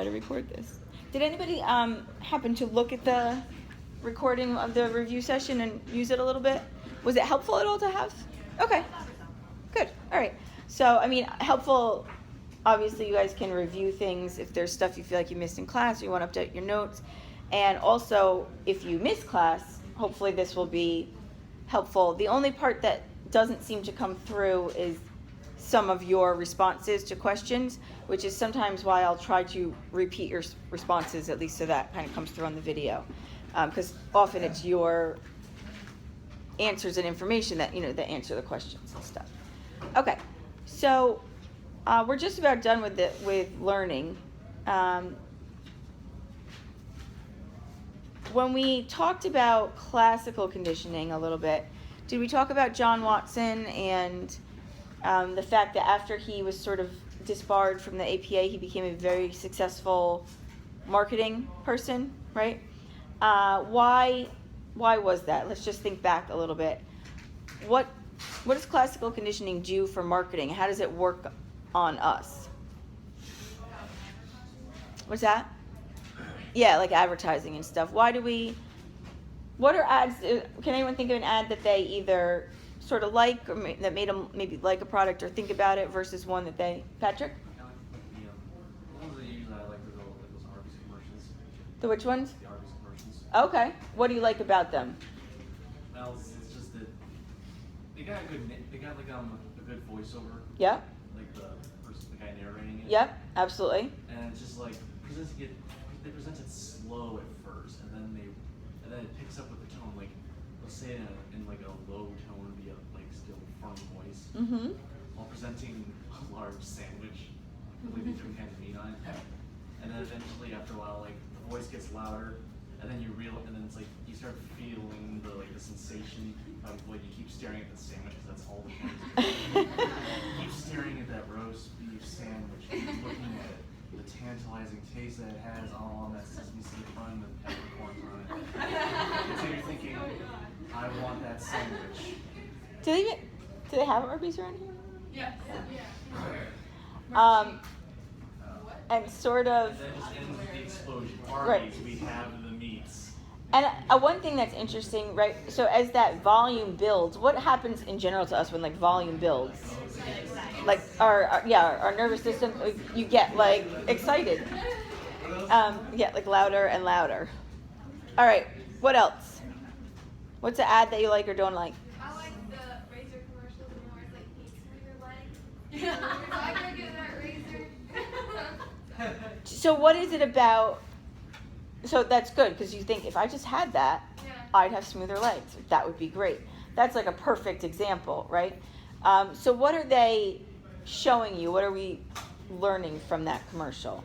to record this. Did anybody happen to look at the recording of the review session and use it a little bit? Was it helpful at all to have? Okay, good. All right. So, I mean, helpful. Obviously, you guys can review things if there's stuff you feel like you missed in class or you want to update your notes. And also, if you miss class, hopefully this will be helpful. The only part that doesn't seem to come through is some of your responses to questions, which is sometimes why I'll try to repeat your responses, at least so that kind of comes through on the video. Because often it's your answers and information that, that answer the questions and stuff. Okay, so we're just about done with learning. When we talked about classical conditioning a little bit, did we talk about John Watson and the fact that after he was sort of disbarred from the APA, he became a very successful marketing person, right? Why was that? Let's just think back a little bit. What does classical conditioning do for marketing? How does it work on us? What's that? Yeah, like advertising and stuff. What are ads? Can anyone think of an ad that they either sort of like, or that made them maybe like a product or think about it, versus one that they, Patrick? The ones that usually I like are those Arby's commercials. The which ones? The Arby's commercials. Okay. What do you like about them? Well, it's just that they got like a good voiceover. Yeah. Like the guy narrating it. Yep, absolutely. And it's just like they present it slow at first, and then it picks up with the tone. Like they'll say it in like a low tone via like still firm voice. Mm-hmm. While presenting a large sandwich with different kinds of meat on it. And then eventually, after a while, like the voice gets louder, and then it's like you start feeling the sensation of like you keep staring at the sandwich, because that's all the point. You keep staring at that roast beef sandwich, keep looking at it, the tantalizing taste that it has all on that sesame seed bun with peppercorns on it. And so you're thinking, I want that sandwich. Do they have Arby's around here? Yes. And sort of. And then just ends with the explosion. Arby's, right. We have the meats. And one thing that's interesting, right? So as that volume builds, what happens in general to us when like volume builds? Like our nervous system, you get like excited. Yeah, like louder and louder. All right, what else? What's an ad that you like or don't like? I like the razor commercials where it's like, hey, smooth your legs. So I gotta get that razor. So what is it about? So that's good, because you think if I just had that, Yeah. I'd have smoother legs. That would be great. That's like a perfect example, right? So what are they showing you? What are we learning from that commercial?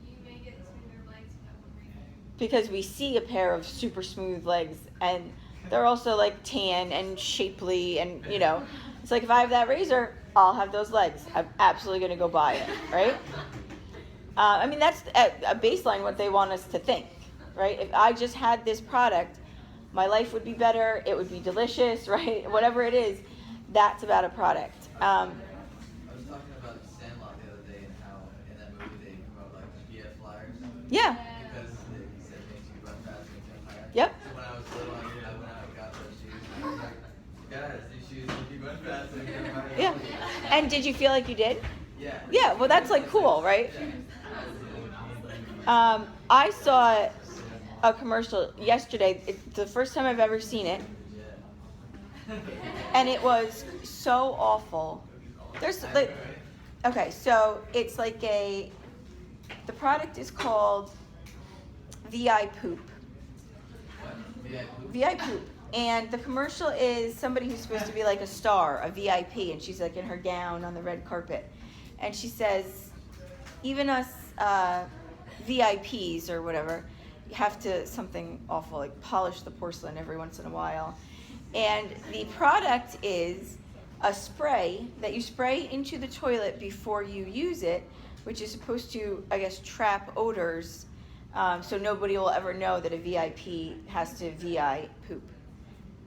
You may get smoother legs without the razor. Because we see a pair of super smooth legs, and they're also like tan and shapely, and it's like if I have that razor, I'll have those legs. I'm absolutely going to go buy it, right? I mean, that's a baseline what they want us to think, right? If I just had this product, my life would be better, it would be delicious, right? Whatever it is, that's about a product. I was talking about Sandlot the other day and how in that movie they promote like the BF flyers. Yeah. Because he said it makes you run faster and jump higher. Yep. So when I was little, I went out and got those shoes. And I was like, guys, these shoes make you run faster and jump higher. Yeah. And did you feel like you did? Yeah. Yeah, well, that's like cool, right? I saw a commercial yesterday. It's the first time I've ever seen it. And it was so awful. There's like, okay, so it's like the product is called VI Poop. VI Poop. And the commercial is somebody who's supposed to be like a star, a VIP, and she's like in her gown on the red carpet. And she says, even us VIPs or whatever, have to something awful, like polish the porcelain every once in a while. And the product is a spray that you spray into the toilet before you use it, which is supposed to, I guess, trap odors, so nobody will ever know that a VIP has to VI poop.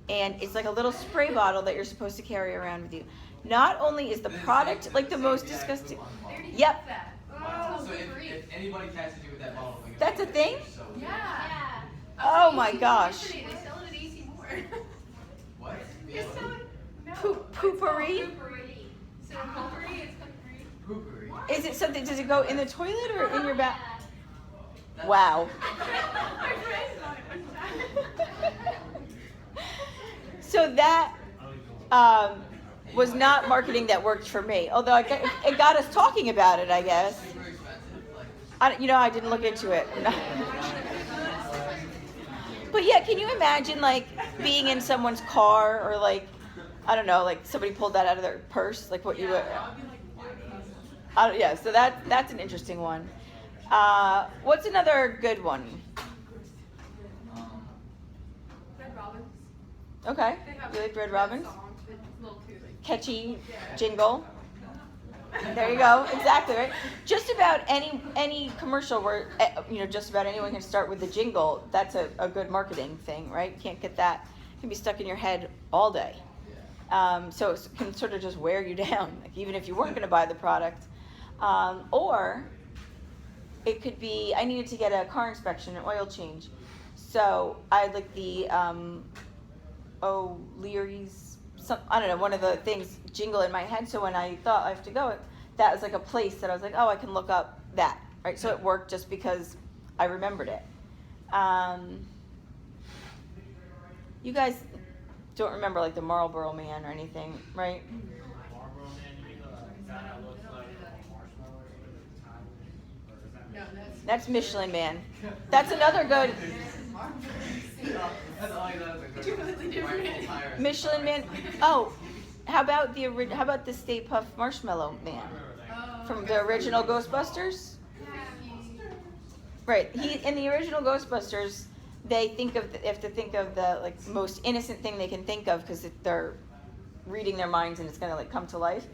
And it's like a little spray bottle that you're supposed to carry around with you. Not only is the product like the most disgusting. Yep. So if anybody catches you with that bottle, like, That's a thing? So Yeah. Oh my gosh. They sell it at AC Moore. What? It's so no. Poopery? It's called poopery. So poopery, it's called poopery. Poopery. Is it something, does it go in the toilet or in your bath? That's- Wow. My friends bought it one time. So that was not marketing that worked for me. Although it got us talking about it, I guess. Super expensive. Like, I didn't look into it. But yeah, can you imagine like being in someone's car or like, I don't know, like somebody pulled that out of their purse, like what you would. Yeah, so that's an interesting one. What's another good one? Red Robins. Okay, They have you like Red red Robins? songs, but it's a little too like. Catchy jingle. There you go. Exactly right. Just about any commercial where just about anyone can start with the jingle. That's a good marketing thing, right? You can't get that. It can be stuck in your head all day. So it can sort of just wear you down, like even if you weren't going to buy the product. Or it could be, I needed to get a car inspection, an oil change. So I had like the O'Leary's, I don't know, one of the things jingle in my head. So when I thought I have to go, that was like a place that I was like, oh, I can look up that, right? So it worked just because I remembered it. You guys don't remember like the Marlboro Man or anything, right? Marlboro Man, you mean the guy that looks like a marshmallow with a tie? Or is that No, That's Michelin Man. That's another good that's all you know is a good Completely different. Marshall tires. Michelin Man. Oh, how about the Stay Puft Marshmallow Man from the original Ghostbusters? Right. In the original Ghostbusters, they have to think of the like most innocent thing they can think of because they're reading their minds and it's going to like come to life.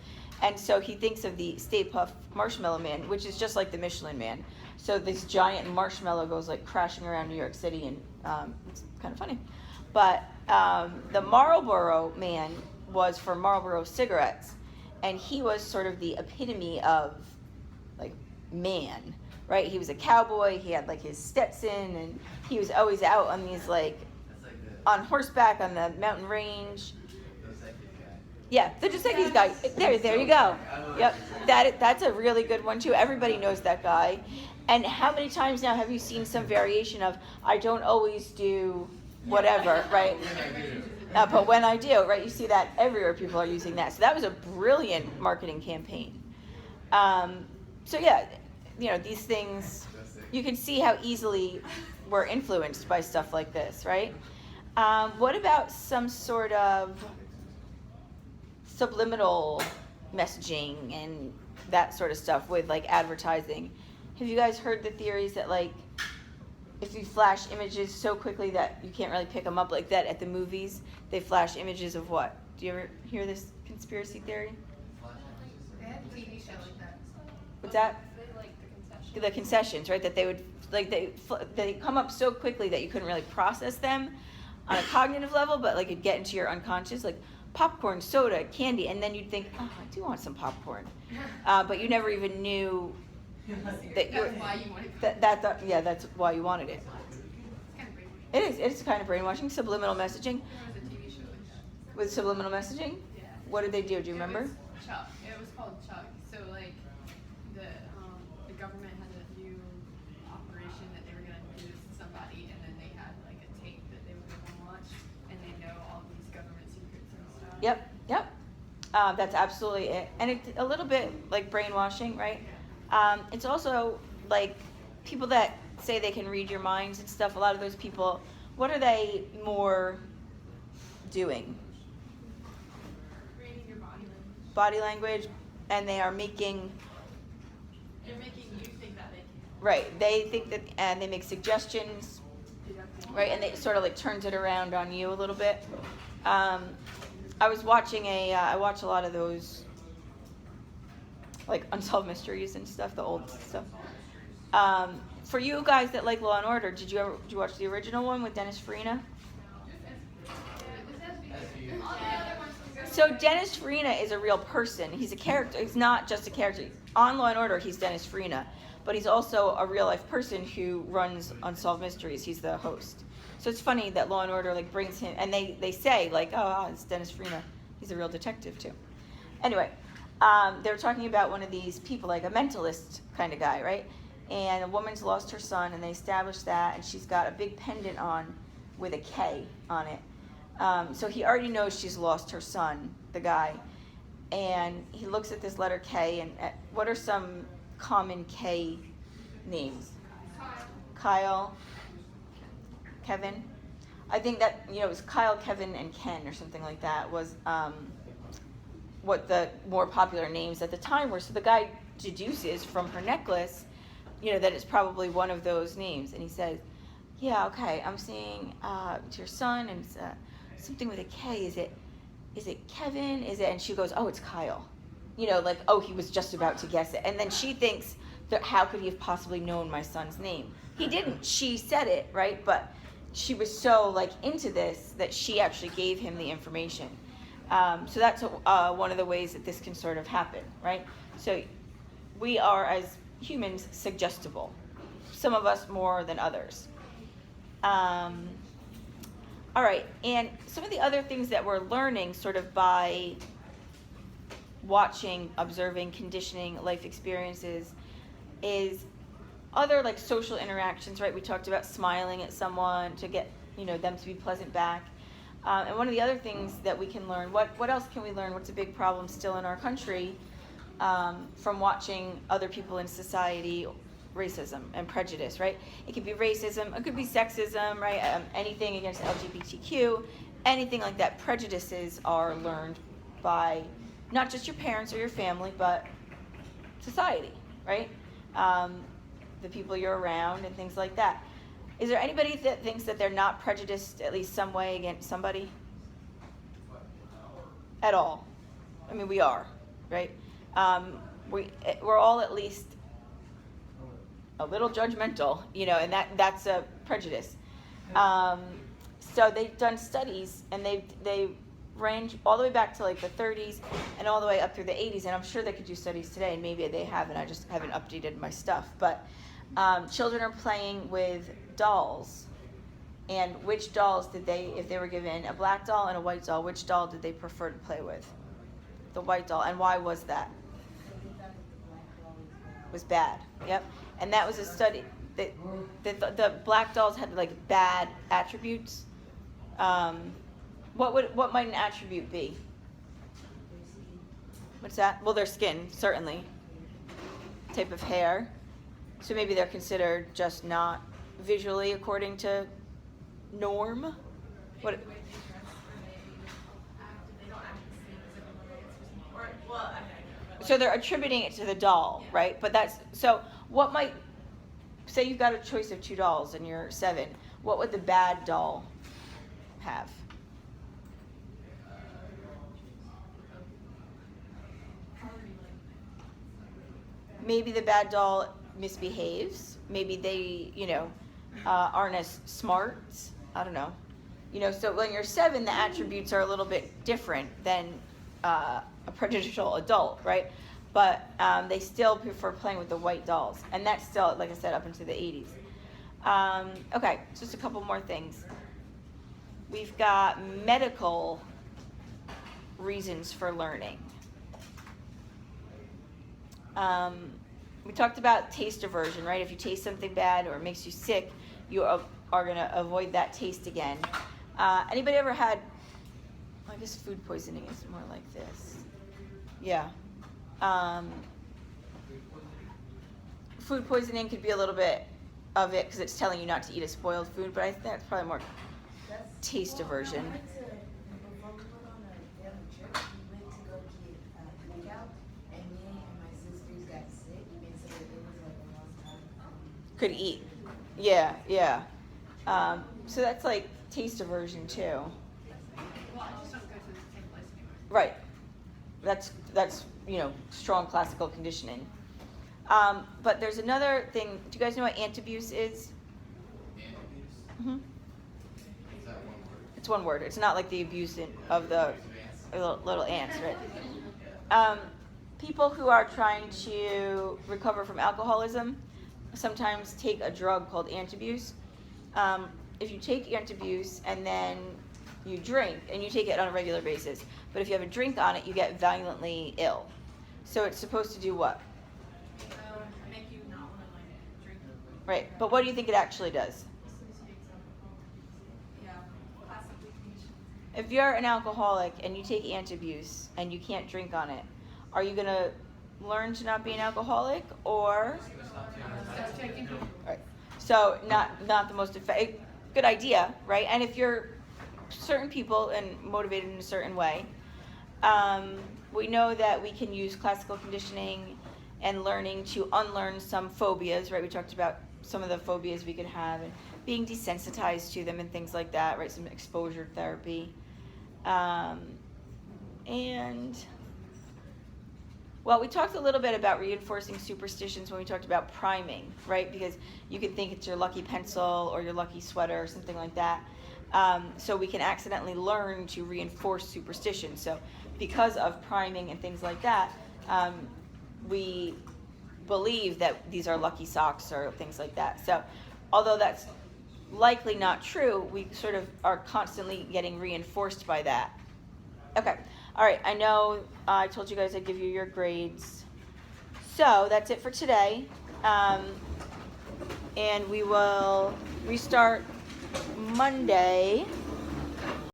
And so he thinks of the Stay Puft Marshmallow Man, which is just like the Michelin Man. So this giant marshmallow goes like crashing around New York City, and it's kind of funny. But the Marlboro Man was for Marlboro cigarettes, and he was sort of the epitome of like man, right? He was a cowboy. He had like his Stetson, and he was always out on these like That's like the on horseback on the mountain range. Dos Equis guy. Yeah, the Dos Equis guy. There you go. Yep, that's a really good one too. Everybody knows that guy. And how many times now have you seen some variation of I don't always do whatever, right? But when I do, right? You see that everywhere. People are using that. So that was a brilliant marketing campaign. So yeah, these things you can see how easily we're influenced by stuff like this, right? What about some sort of subliminal messaging and that sort of stuff with like advertising? Have you guys heard the theories that like if you flash images so quickly that you can't really pick them up, like that at the movies, they flash images of what? Do you ever hear this conspiracy theory? They had a TV show like that. What's that? They like the concession. The concessions, right? That they would like they come up so quickly that you couldn't really process them on a cognitive level, but like it'd get into your unconscious, like popcorn, soda, candy, and then you'd think, oh, I do want some popcorn, but you never even knew that you That's why you wanted it. that's why you wanted it. It's kind of brainwashing. It is. It's kind of brainwashing, subliminal messaging. There was a TV show like that. With subliminal messaging, Yeah. what did they do? Do you remember? It was Chuck. It was called Chuck. So like the government had a new operation that they were gonna do this to somebody, and then they had like a tape that they were gonna watch, and they know all these government secrets and stuff. Yep. That's absolutely it. And it's a little bit like brainwashing, right? It's also like people that say they can read your minds and stuff. A lot of those people, what are they more doing? Reading your body language. Body language, and they are making. They're making you think that they can. Right. They think that, and they make suggestions, right? And they sort of like turns it around on you a little bit. I was watching I watch a lot of those, like Unsolved Mysteries and stuff, the old stuff. For you guys that like Law and Order, did you watch the original one with Dennis Farina? So Dennis Farina is a real person. He's a character. He's not just a character. On Law and Order, he's Dennis Farina. but he's also a real life person who runs Unsolved Mysteries. He's the host. So it's funny that Law and Order like brings him, and they say like, oh, it's Dennis Farina. He's a real detective too. Anyway, they were talking about one of these people, like a mentalist kind of guy, right? And a woman's lost her son, and they established that, and she's got a big pendant on with a K on it. So he already knows she's lost her son, the guy. And he looks at this letter K, and what are some common K names? Kyle, Kevin. I think that, it was Kyle, Kevin, and Ken or something like that was what the more popular names at the time were. So the guy deduces from her necklace, that it's probably one of those names. And he says, yeah, okay, I'm seeing it's your son, and it's something with a K. Is it Kevin? Is it? And she goes, oh, it's Kyle. Like, oh, he was just about to guess it. And then she thinks that how could he have possibly known my son's name? He didn't. She said it, right? But she was so like into this that she actually gave him the information. So that's one of the ways that this can sort of happen, right? So we are, as humans, suggestible. Some of us more than others. All right, and some of the other things that we're learning sort of by watching, observing, conditioning, life experiences is other like social interactions, right? We talked about smiling at someone to get, them to be pleasant back. And one of the other things that we can learn, what else can we learn? What's a big problem still in our country from watching other people in society? Racism and prejudice, right? It could be racism, it could be sexism, right? Anything against LGBTQ, anything like that. Prejudices are learned by not just your parents or your family, but society, right? The people you're around and things like that. Is there anybody that thinks that they're not prejudiced at least some way against somebody? At all. I mean, we are, right? We're all at least a little judgmental, and that's a prejudice. So they've done studies, and they range all the way back to like the 30s and all the way up through the 80s, and I'm sure they could do studies today, and maybe they haven't. I just haven't updated my stuff. But children are playing with dolls, and which dolls did they, if they were given a black doll and a white doll, which doll did they prefer to play with? The white doll, and why was that? Was bad. Yep. And that was a study that the black dolls had like bad attributes. What might an attribute be? What's that? Well, their skin, certainly. Type of hair. So maybe they're considered just not visually according to norm. What? So they're attributing it to the doll, right? But that's, so what might, say you've got a choice of 2 dolls and you're 7, what would the bad doll have? Maybe the bad doll misbehaves. Maybe they, aren't as smart. I don't know. So when you're 7, the attributes are a little bit different than a prejudicial adult, right? But they still prefer playing with the white dolls. And that's still, like I said, up into the 80s. Okay, just a couple more things. We've got medical reasons for learning. We talked about taste aversion, right? If you taste something bad or it makes you sick, you are going to avoid that taste again. Anybody ever had, I guess food poisoning is more like this. Yeah. Food poisoning could be a little bit of it because it's telling you not to eat a spoiled food, but I think that's probably more taste aversion. Could eat. Yeah. So that's like taste aversion too. Well, I just don't go to the same place anymore. Right. That's strong classical conditioning. But there's another thing. Do you guys know what antabuse is? Antabuse? Mm-hmm. Is that one word? It's one word. It's not like the abuse of the little ants, right? People who are trying to recover from alcoholism, sometimes take a drug called antabuse. If you take antabuse and then you drink, and you take it on a regular basis, but if you have a drink on it, you get violently ill. So it's supposed to do what? Make you not want to like drink. Right, but what do you think it actually does? Yeah, classically conditioned. If you're an alcoholic and you take antabuse and you can't drink on it, are you going to learn to not be an alcoholic, or? Start taking. Right. So not the most effective. Good idea, right? And if you're certain people and motivated in a certain way, we know that we can use classical conditioning and learning to unlearn some phobias, right? We talked about some of the phobias we could have and being desensitized to them and things like that, right? Some exposure therapy. Well, we talked a little bit about reinforcing superstitions when we talked about priming, right? Because you can think it's your lucky pencil or your lucky sweater or something like that. So we can accidentally learn to reinforce superstition. So because of priming and things like that, we believe that these are lucky socks or things like that. So although that's likely not true, we sort of are constantly getting reinforced by that. Okay. All right. I know I told you guys I'd give you your grades. So that's it for today. And we will restart Monday